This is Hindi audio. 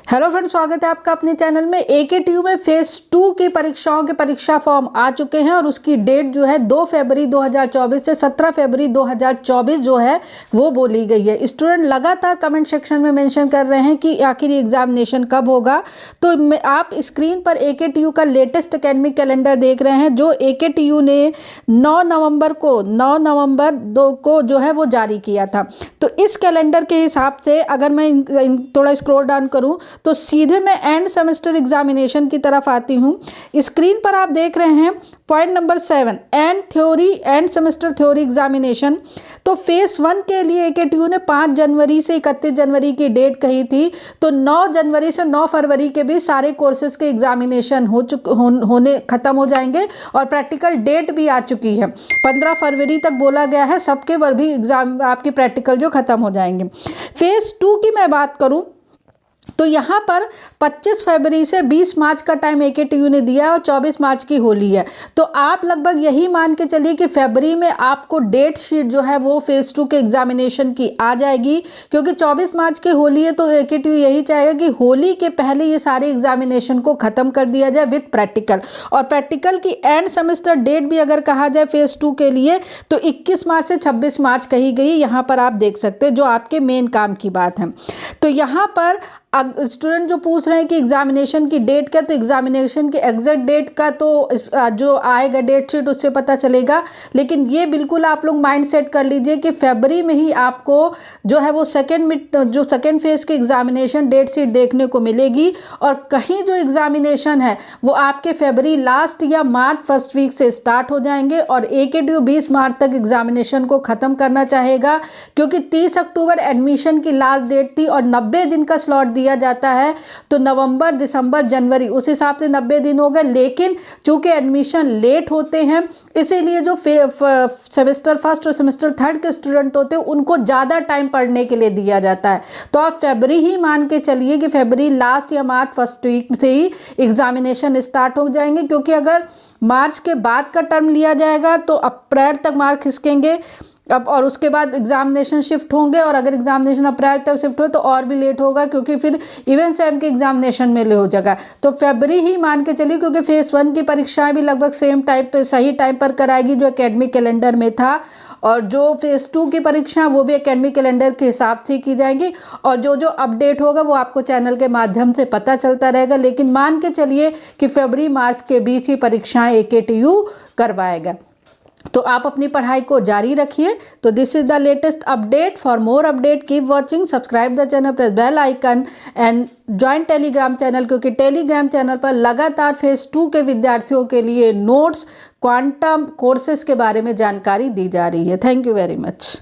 हेलो फ्रेंड्स, स्वागत है आपका अपने चैनल में। AKTU में फेज 2 की परीक्षाओं के परीक्षा फॉर्म आ चुके हैं और उसकी डेट जो है 2 फरवरी 2024 से 17 फरवरी 2024 जो है वो बोली गई है। स्टूडेंट लगातार कमेंट सेक्शन में मेंशन कर रहे हैं कि आखिर एग्जामिनेशन कब होगा। तो आप स्क्रीन पर AKTU का लेटेस्ट एकेडमिक कैलेंडर देख रहे हैं जो AKTU ने 9 नवंबर को जो है वो जारी किया था। तो इस कैलेंडर के हिसाब से अगर मैं थोड़ा स्क्रॉल डाउन करूं तो सीधे मैं एंड सेमेस्टर एग्जामिनेशन की तरफ आती हूं। स्क्रीन पर आप देख रहे हैं point number 7 end semester theory examination. तो फेज 1 के लिए AKTU ने 5 जनवरी से 31 जनवरी की डेट कही थी। तो 9 जनवरी से 9 फरवरी के भी सारे कोर्सेज के एग्जामिनेशन होने खत्म हो जाएंगे और प्रैक्टिकल डेट भी आ चुकी है। 15 फरवरी तक बोला गया है, सबके वर भी एग्जाम आपकी प्रैक्टिकल जो खत्म हो जाएंगे। फेज 2 की मैं बात करूं तो यहाँ पर 25 फरवरी से 20 मार्च का टाइम AKTU ने दिया है और 24 मार्च की होली है। तो आप लगभग यही मान के चलिए कि फरवरी में आपको डेट शीट जो है वो फेज 2 के एग्जामिनेशन की आ जाएगी, क्योंकि 24 मार्च की होली है। तो AKTU यही चाहेगा कि होली के पहले ये सारे एग्जामिनेशन को ख़त्म कर दिया जाए विथ प्रैक्टिकल। और प्रैक्टिकल की एंड सेमेस्टर डेट भी अगर कहा जाए फेज 2 के लिए तो 21 मार्च से 26 मार्च कही गई। यहाँ पर आप देख सकते हैं जो आपके मेन काम की बात है। तो यहाँ पर स्टूडेंट जो पूछ रहे हैं कि एग्जामिनेशन की डेट क्या, तो एग्जामिनेशन की एग्जैक्ट डेट का तो जो आएगा डेट शीट उससे पता चलेगा। लेकिन ये बिल्कुल आप लोग माइंड सेट कर लीजिए कि फरवरी में ही आपको जो है वो सेकेंड फेज की एग्जामिनेशन डेट शीट देखने को मिलेगी। और कहीं जो एग्जामिनेशन है वो आपके फरवरी लास्ट या मार्च फर्स्ट वीक से स्टार्ट हो जाएंगे और AKTU 20 मार्च तक एग्जामिनेशन को ख़त्म करना चाहेगा, क्योंकि 30 अक्टूबर एडमिशन की लास्ट डेट थी और 90 दिन का स्लॉट दिया जाता है। तो नवंबर, दिसंबर, जनवरी उस हिसाब से 90 दिन हो गए। लेकिन चूंकि एडमिशन लेट होते हैं इसीलिए जो सेमेस्टर फर्स्ट और सेमेस्टर थर्ड के स्टूडेंट होते हैं उनको ज़्यादा टाइम पढ़ने के लिए दिया जाता है। तो आप फरवरी ही मान के चलिए कि फरवरी लास्ट या मार्च फर्स्ट वीक से ही एग्जामिनेशन स्टार्ट हो जाएंगे, क्योंकि अगर मार्च के बाद का टर्म लिया जाएगा तो अप्रैल तक मार्क खिसकेंगे अब, और उसके बाद एग्जामिनेशन शिफ्ट होंगे। और अगर एग्जामिनेशन अप्रैल तक शिफ्ट हो तो और भी लेट होगा, क्योंकि फिर इवेंट सेम के एग्जामिनेशन में ले हो जाएगा। तो फरवरी ही मान के चलिए, क्योंकि फेज 1 की परीक्षाएं भी लगभग सेम टाइम पे सही टाइम पर कराएगी जो एकेडमिक कैलेंडर में था, और जो फेज 2 की परीक्षा वो भी एकेडमिक कैलेंडर के हिसाब से की जाएंगी। और जो अपडेट होगा वो आपको चैनल के माध्यम से पता चलता रहेगा। लेकिन मान के चलिए कि फरवरी मार्च के बीच ही परीक्षाएं AKTU करवाएगा। तो आप अपनी पढ़ाई को जारी रखिए। तो this is the latest update. For more update keep watching, subscribe the channel, press bell icon and join Telegram channel, क्योंकि टेलीग्राम चैनल पर लगातार फेज 2 के विद्यार्थियों के लिए नोट्स, क्वांटम कोर्सेज के बारे में जानकारी दी जा रही है। Thank you very much.